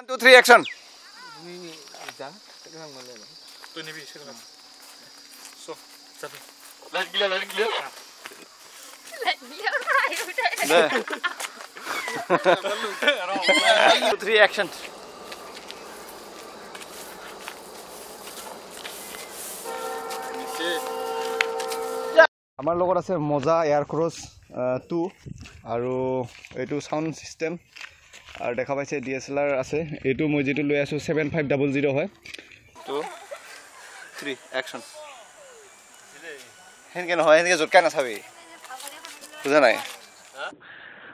1 2 3 action Let clear 2 3 action আমাৰ লগত আছে মজা এয়াৰ ক্ৰছ 2 আৰু এইটো সাউন্ড সিস্টেম আৰু দেখা পাইছে DSLR আছে এইটো মই যেটো লৈ আছো 7500 হয় 2 3 action হেনকে নহয় হেনকে জটকা নাছাবি বুজা নাই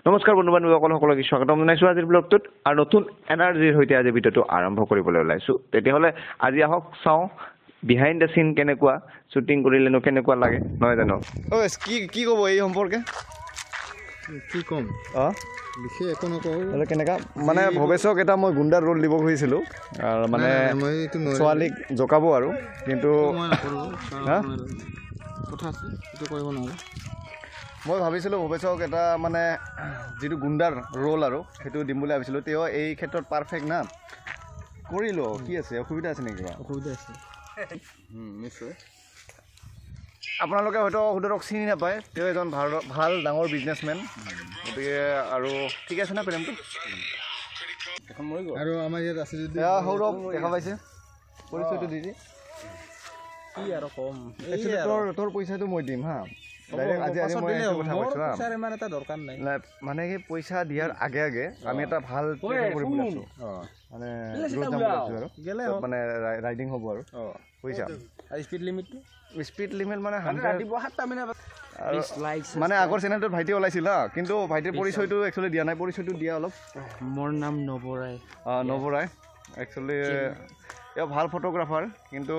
নমস্কাৰ বন্ধু বান্ধৱীসকল সকলোকে স্বাগতম জনাইছো আজিৰ ব্লগটোত আৰু নতুন এনাৰ্জিৰ সৈতে আজি ভিডিঅটো আৰম্ভ কৰিবলৈ ওলাইছো তেতিয়াহলে আজি আহক চাও বিহাইণ্ড দ্য সিন কেনেকুৱা শুটিং কৰিলেনো কেনেকুৱা লাগে নহয় জানো ও কি কব এই সম্পৰ্কে কি কম বিশেষ একো নকওঁ হলে কেনেকা মানে ভৱেশক এটা মই গুণ্ডাৰ ৰোল দিব খুজিছিলো আৰু মানে ছোৱালীক জকাব আৰু কিন্তু কথা আছে এইটো কৰিব নোৱাৰো মই ভাবিছিলো ভৱেশক এটা মানে যেটো গুণ্ডাৰ ৰোল আৰু হেতু দিম বুলি ভাবিছিলো তেও এই ক্ষেত্ৰত পাৰফেক্ট না কৰিলো কি আছে অসুবিধা আছে নেকি অসুবিধা আছে নিশ্চয় আপোনালোকে হয়তো হুদৰক চিনি নাপায় তেও এজন ভাল ডাঙৰ বিজনেছমেন গতিকে আৰু ঠিক আছে না প্ৰেমটো এখন মই গো আৰু আমাৰ ইয়াত আছে যদি সৌৰভ দেখা পাইছে পৰিচয়টো দি দি কি আৰু কম তোৰ পইচাটো মই দিম হা ডাইৰেক্ট আজি মই এটা কথা কৈছো হা পইচাৰ ইমান এটা দৰকাৰ নাই মানে কি পইচা দিয়াৰ আগে আমি এটা ভাল প্লেন কৰিব লৈছো মানে ৰোড যাম লৈছো আৰু গেলে মানে ৰাইডিং হ'ব আৰু পইচা স্পীড লিমিট মানে 100 মানে আগৰ চেনেলটোত ভাইটি ওলাইছিল হা কিন্তু ভাইটিৰ পৰিচয়টো একচুয়ালি দিয়া নাই পৰিচয়টো দিয়া অলপ মোৰ নাম নবৰাই নবৰাই একচুয়ালি এ ভাল ফটোগ্ৰাফাৰ কিন্তু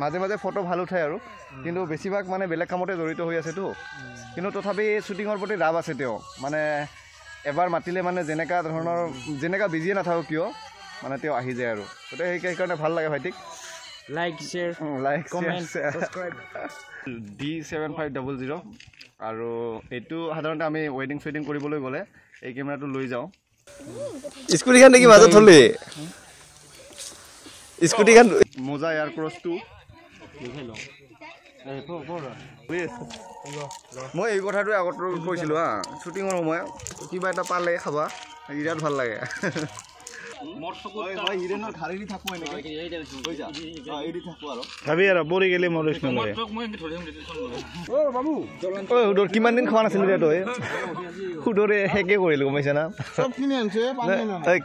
মাজে মাজে ফটো ভাল উঠায় আৰু কিন্তু বেছিভাগ মানে বেলেগ কামতে জড়িত হৈ আছে তো কিন্তু তথাপি শুটিংৰ প্ৰতি ৰাব আছে তেওঁ মানে এবাৰ মাতিলে মানে যেনেকা ধৰণৰ যেনেকা বিজিয়ে নাথাকো কিয় মানে তেওঁ আহি যায় আৰু গতে সেইকাৰণে ভাল লাগে ভাইটিক লাইক কমেন্ট সাবস্ক্ৰাইব D7500 আৰু এটো সাধাৰণতে আমি ওয়েডিং সুইডিং কৰিবলৈ গলে এই কেমেৰাটো লৈ যাও স্কুটিখন দেখি মাজত থলে স্কুটিখন মজা এয়াৰ ক্ৰছ 2 দেখাইলো মই এই কথাটো আগত কৈছিলো হা শুটিংৰ সময় কিবা এটা পালে খাবা বিৰাট ভাল লাগে কিমান দিন খোৱা নাছিল সুদৰে হেকে কৰিলো গম পাইছা না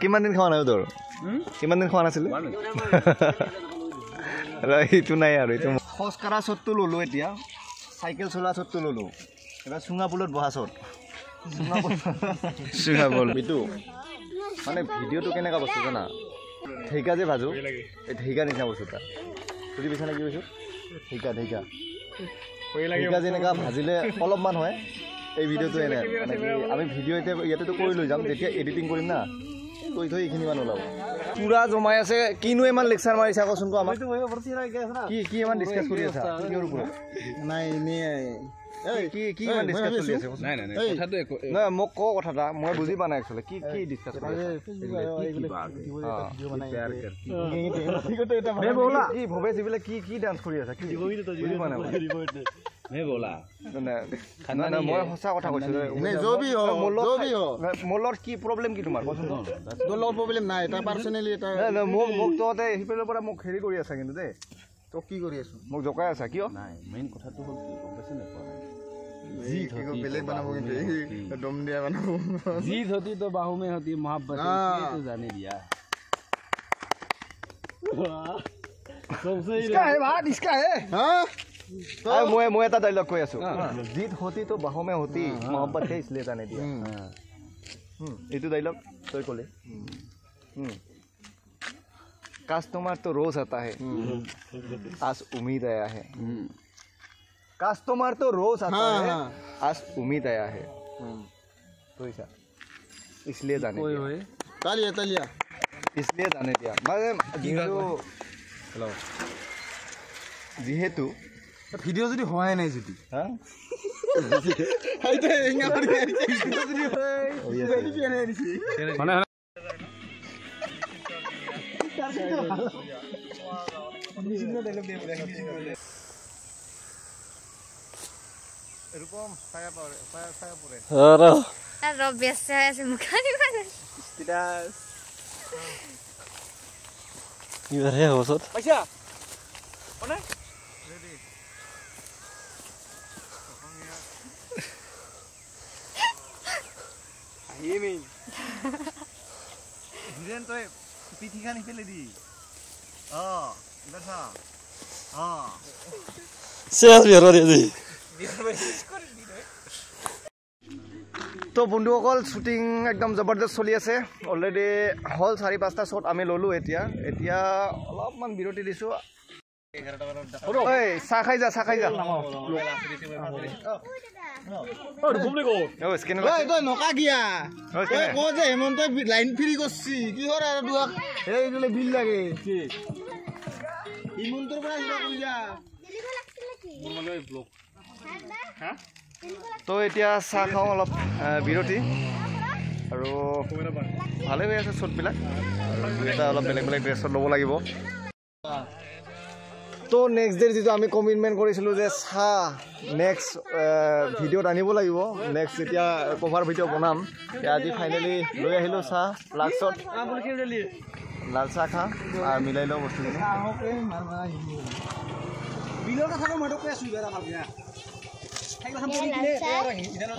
কিমান দিন খোৱা নাই সুদৰ কিমান দিন খোৱা নাছিল এইটো নাই আৰু এইটো খোজ কাঢ়া চটটো ললো এতিয়া চাইকেল চলা চটটো ললো এবাৰ চুঙা পুলত বহা চট চুঙা পুল বিটু মানে ভিডিওটো কেনেকা বস্তু জানা ঢেকা যে ভাজো এই ঢেকা নিচিনা বস্তু এটা বুজি পাইছা নে কি কৈছো ঢেকা যেনেকা ভাজিলে অলপমান হয় এই ভিডিওটো এনে মানে আমি ভিডিও ইয়াতেতো কৰি লৈ যাম যেতিয়া এডিটিং কৰিম না কৈ থৈ এইখিনি মান ওলাব পুৰা জমাই আছে কিনো ইমান লেকচাৰ মাৰিছা কচোন আমাক কি ইমান ডিসকাস কৰি আছা কিহৰ ওপৰত নাই নে কি ইমান ডিসকাস কৰি আছে নাই কথাটো না মোক ক কথাটা মই বুজি পা নাই একচুয়ালি কি ডিসকাস কৰি আছে কি ভবে সিবিলে কি ডান্স কৰি আছে কি বুজি পা নাই मैं बोला ना মই হসা কথা কৈছো নাই জবি হ মোলৰ কি প্ৰবলেম কি তোমাৰ কচোন দলৰ প্ৰবলেম নাই এটা পাৰ্সোনালি এটা না মোক তোতে হিপেলৰ পৰা মোক হেৰি কৰি আছে কিন্তু দে তো কি কৰি আছো মোক জকাই আছে কিয় নাই মেইন কথাটো হ'ল কি গম পাইছ না जी को बेले बनाबो কিন্তু দম দিয়া बनाबो जी होती तो बाहू में होती मोहब्बत ये तो जाने दिया इसका है बात इसका है हां मैं এটা ডায়লগ কৈ আছো जीत होती तो बाहों में होती मोहब्बत है इसलिए जाने दिया এইটো ডায়লগ তই কলে कस्टमर तो रोज आता है आज उम्मीद आया है कस्टमर तो रोज आता है आज उम्मीद आया है तो ऐसा इसलिए जाने दिया तालिया इसलिए जाने दिया মানে हेलो যেহেতু ভিডিও যদি হয় নাই যদি হ্যাঁ আইতে এঙ্গা করে ভিডিও যদি হয় মানে এরকম ছায়া পড়ে ছায়া পড়ে আর রব ব্যস্ত হয়ে আছে মুখানি মানে 이거 해 어서 পয়সা কোনে রেডি আইমিন হিরেন তই পিঠিখানি ফেলে দি দেখা শেষ বিয়ার দি তো বন্ধুসকল শ্বুটিং একদম জবৰদস্ত চলি আছে অলৰেডি হল 4-5টা শ্বট আমি ললো এতিয়া অলপমান বিৰতি দিছো ঐ চাহ খাই যা নকা গিয়া কয় যে হেমন্ত লাইন ফ্রি করছি কি করে আর দুয়াক এইগুলো বিল লাগে হেমন্তৰ পৰা কিবা কই যা তো এতিয়া চাহ খাওঁ অলপ বিৰতি আৰু ভালে হৈ আছে শ্বটবিলাক এটা অলপ বেলেগ ড্ৰেছত ল'ব লাগিব তো নেক্সট ডে যিটো আমি কমিটমেণ্ট কৰিছিলোঁ যে চাহ নেক্সট ভিডিঅ'ত আনিব লাগিব নেক্সট যেতিয়া কভাৰ ভিডিঅ' বনাম আজি ফাইনেলি লৈ আহিলোঁ চাহ লাষ্টত লাল চাহ খা আৰু মিলাই লওঁ বস্তুখিনি বিলৰ কথাটো মই কৈ আছো বেৰা ভালকে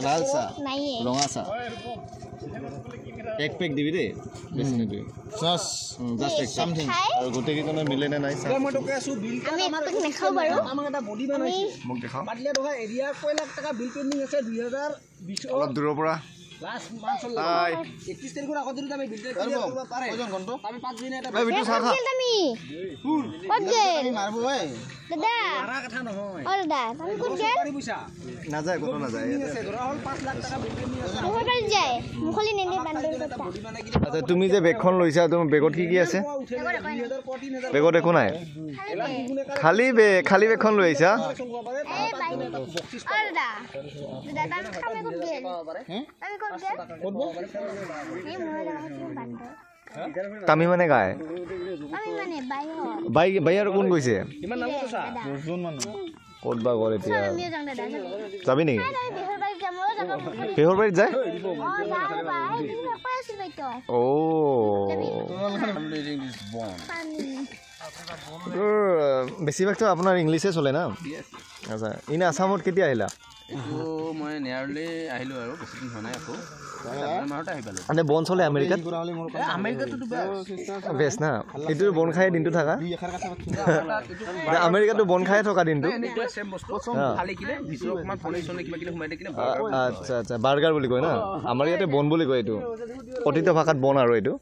লাল চাহ ৰঙা চাহ এক পেক দিবি দেই বেছি নিদিবি জাষ্ট এক সামথিং আৰু গোটেইকেইজনে মিলে নে নাই চাহ মই কৈ আছো বিল আমি আমাক নেখাও বাৰু আমাক এটা বডি বনাইছে মোক দেখাওঁ পাটলিয়া টকা এৰিয়া 6 লাখ টাকা বিল পেন্ডিং আছে 2020 অলপ দূৰৰ পৰা লাষ্ট মান্থৰ হাই 31 তাৰিখৰ আগত যদি আমি বিল ক্লিয়াৰ কৰিব পাৰে আমি 5 দিন এটা বিটু চাহ খা আমি ক'ত গেল মাৰব ঐ দাদা মাৰা কথা নহয় অ দাদা তুমি ক'ত গেল পাৰি পইচা নাযায় ক'তো নাযায় আছে ধৰা হল 5 লাখ টাকা বিল পেন্ডিং আছে মোৰ পাৰি যায় মুখলি নেনে বান্দৰ কথা বডি বনাই কি আচ্ছা তুমি যে বেগখন লৈছা তুমি বেগত কি আছে বেগত একো নাই খালি বেগখন লৈ আহিছা এ বাই অ দাদা দাদা আমি ক'ত গেল আমি ক'ত গেল এই মোৰ লগত বান্দৰ তামি মানে গায় আমি মানে বাই আৰু কোন গৈছে ইমান নাম কৈছা ক'ত বা গ'ল এতিয়া আমিও যাম দাদা যাবি নেকি বিহৰ বাৰী যাম মই যাব পেহৰ বাৰীত যায় অ যাও বাই তুমি কৈ আছিল বাইতো তোৰ বেছিভাগতো আপোনাৰ ইংলিছে চলে না আচ্ছা এনে আছামত কেতিয়া আহিলা মই নিয়াৰলি আহিলোঁ আৰু বেছি দিন হোৱা নাই আকৌ মাহতে আহি পালোঁ মানে বন চলে আমেৰিকাত আমেৰিকাটোতো বেছ না এইটো বন খাই দিনটো থাকা আমেৰিকাতো বন খাই থকা দিনটো খালি কিনে ভিতৰত অকণমান ফোনে চনে কিবা কিবি সোমাই কিনে আচ্ছা আচ্ছা বাৰ্গাৰ বুলি কয় না আমাৰ ইয়াতে বন বুলি কয় এইটো কথিত ভাষাত বন আৰু এইটো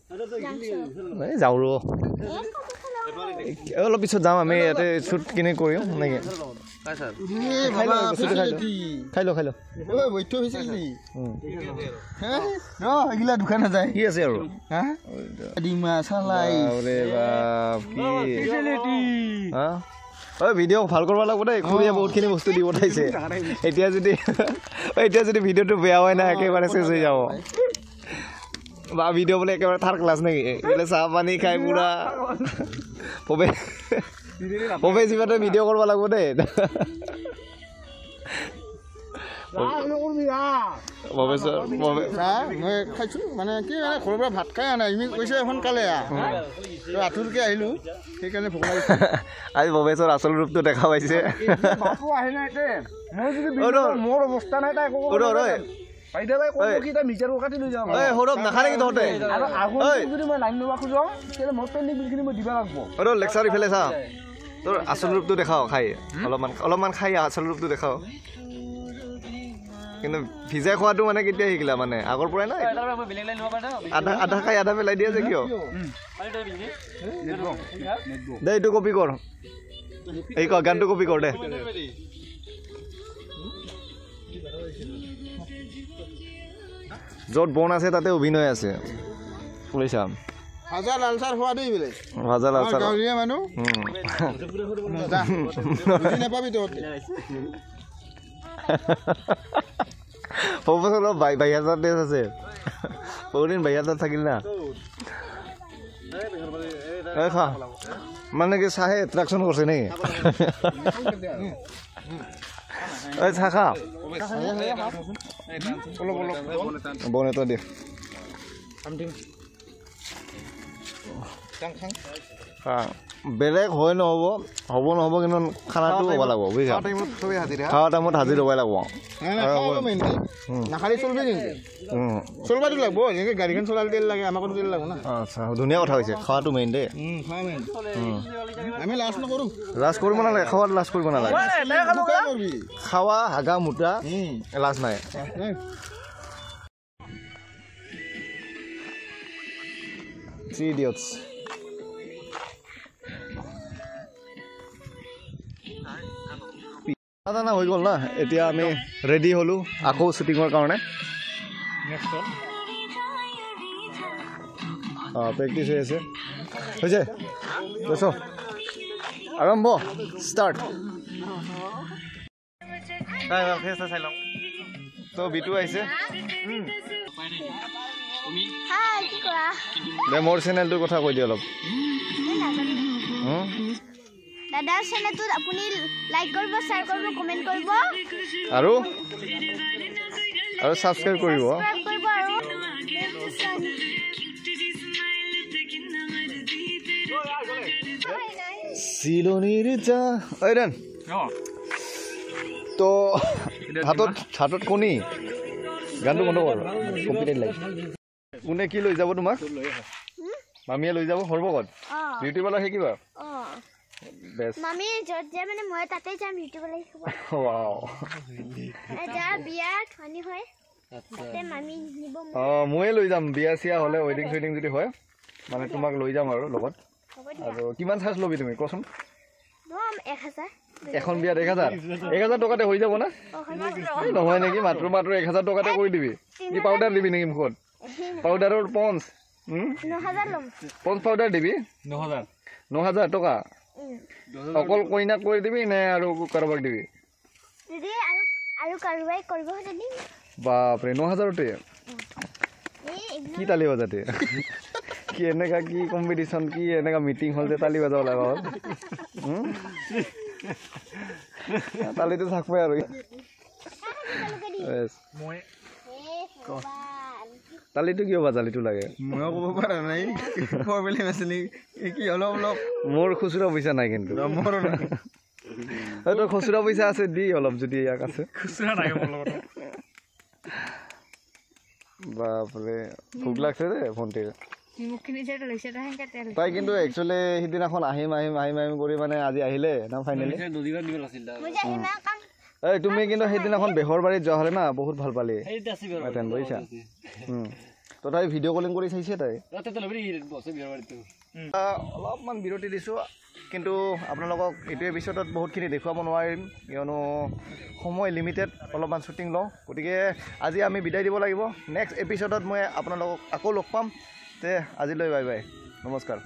যাওঁ ৰ অলপ পিছত যাম আমি ইয়াতে শ্বুট কিনে কৰিম নেকি খাই ল এগিলা দোকান নাযায় কি আছে আৰু ডিমা চালাই ভিডিঅ' ভাল কৰিব লাগিব দেই খুৰীয়ে বহুতখিনি বস্তু দি পঠাইছে এতিয়া যদি ভিডিঅ'টো বেয়া হয় না একেবাৰে চেচ হৈ যাব বা ভিডিঅ' বোলে একেবাৰে থাৰ্ড ক্লাছ নেকি বোলে চাহ পানী খাই পুৰা পবে যিমানে ভিডিঅ' কৰিব লাগিব দেই খাইছো মানে কি মানে ঘৰৰ পৰা ভাত খাই আনা ইমান কৈছে সোনকালে আঁঠুৰকে আহিলো সেইকাৰণে ভোক লাগিছে আজি ভৱেশৰ আচল ৰূপটো দেখা পাইছে মোৰ অৱস্থা নাই তাই লেকচাৰ ইফালে চা তোৰ আচল ৰূপটো দেখাও খাই অলপমান খাই আচল ৰূপটো দেখাও কিন্তু ভিজাই খোৱাটো মানে কেতিয়া শিকিলা মানে আগৰ পৰাই নাই আধা খাই আধা পেলাই দিয়া যে কিয় দে এইটো কপি কৰ এই গানটো কপি কৰ দে য'ত বন আছে তাতে অভিনয় আছে বুজিছা ভাজা লাল চাহ খোৱা দেই বোলে ভাজা লাল চাহ গাঁৱলীয়া মানুহ নাপাবি তহঁতে বাহিৰত দেশ আছে বহুদিন বাহিৰত থাকিল না খা মানে কি চাহে এট্ৰেকশ্যন কৰিছে নেকি এই চাহ খা বনেটো দে বেলেগ হয় নহ'ব নহ'ব কিন্তু খানাটো হ'ব লাগিব বুজিছা খোৱা টাইমত হাজিৰ হ'বই লাগিব আচ্ছা ধুনীয়া কথা হৈছে খোৱাটো মেইন দেই লাজ কৰিব নালাগে খোৱাত লাজ কৰিব নালাগে খাৱা হাগা মোটা লাজ নাই Three Idiots না হৈ গ'ল না এতিয়া আমি ৰেডি হ'লোঁ আকৌ শ্বুটিঙৰ কাৰণে প্ৰেক্টিচ হৈ আছে হৈছে বছ আৰম্ভ ষ্টাৰ্ট চাই লওঁ তো বিটু আহিছে দে মোৰ চেনেলটোৰ কথা কৈ দিয়ে অলপ দাদাৰ চেনেলটোত আপুনি লাইক কৰিব শ্বেয়াৰ কৰিব কমেণ্ট কৰিব আৰু ছাবস্ক্ৰাইব কৰিব চিলনিৰ যা ঐ দেন তো হাতত কণী গানটো বন্ধ কৰ কম্পিউটাৰ লাইক কোনে কি লৈ যাব তোমাক মামীয়ে লৈ যাব সৰ্বগত ইউটিউবলৈ শিকিবা মামী য'ত যায় মানে মই তাতে যাম ইউটিউবলৈ শিকিব বিয়া ঠনি হয় তাতে মামী নিব ময়ে লৈ যাম বিয়া চিয়া হ'লে ৱেডিং চুৱেডিং যদি হয় মানে তোমাক লৈ যাম আৰু লগত আৰু কিমান চাৰ্জ ল'বি তুমি কচোন 1000 এখন বিয়াত 1000 টকাতে হৈ যাব না নহয় নেকি মাত্ৰ 1000 টকাতে কৰি দিবি কি পাউডাৰ দিবি নেকি মুখত পাউডাৰৰ পঞ্চ 9000 ল'ম পঞ্চ পাউডাৰ দিবি 9000 টকা অকল কইনাক কৰি দিবি নে আৰু কাৰোবাক দিবি দিদি আৰু কাৰোবাই কৰিব দিম বাপৰে 9000তে কি তালি বজাতে কি এনেকা কি কম্পিটিশ্যন কি এনেকা মিটিং হ'ল যে তালি বজাব লগা হ'ল তালিটো থাকবে আৰু তালিটো কিয় বাজালিটো লাগে ময়ো ক'ব পৰা নাই প্ৰব্লেম আছে নেকি কি অলপ মোৰ খুচুৰা পইচা নাই কিন্তু তোৰ খুচুৰা পইচা আছে দি অলপ যদি ইয়াক আছে খুচুৰা নাই বাপৰে ভোক লাগছে দে ভণ্টিৰ তাই কিন্তু একচুৱেলি সিদিনাখন আহিম কৰি মানে আজি আহিলে না ফাইনেলি এই তুমি কিন্তু সেইদিনাখন বেহৰ বাৰীত যোৱা হ'লে না বহুত ভাল পালি বুজিছা তথাপি ভিডিঅ' কলিং কৰি চাইছে তাই অলপমান বিৰতি দিছোঁ কিন্তু আপোনালোকক এইটো এপিছ'ডত বহুতখিনি দেখুৱাব নোৱাৰিম কিয়নো সময় লিমিটেড অলপমান শ্বুটিং লওঁ গতিকে আজি আমি বিদায় দিব লাগিব নেক্সট এপিছ'ডত মই আপোনালোকক আকৌ লগ পাম তে আজিলৈ বাই বাই নমস্কাৰ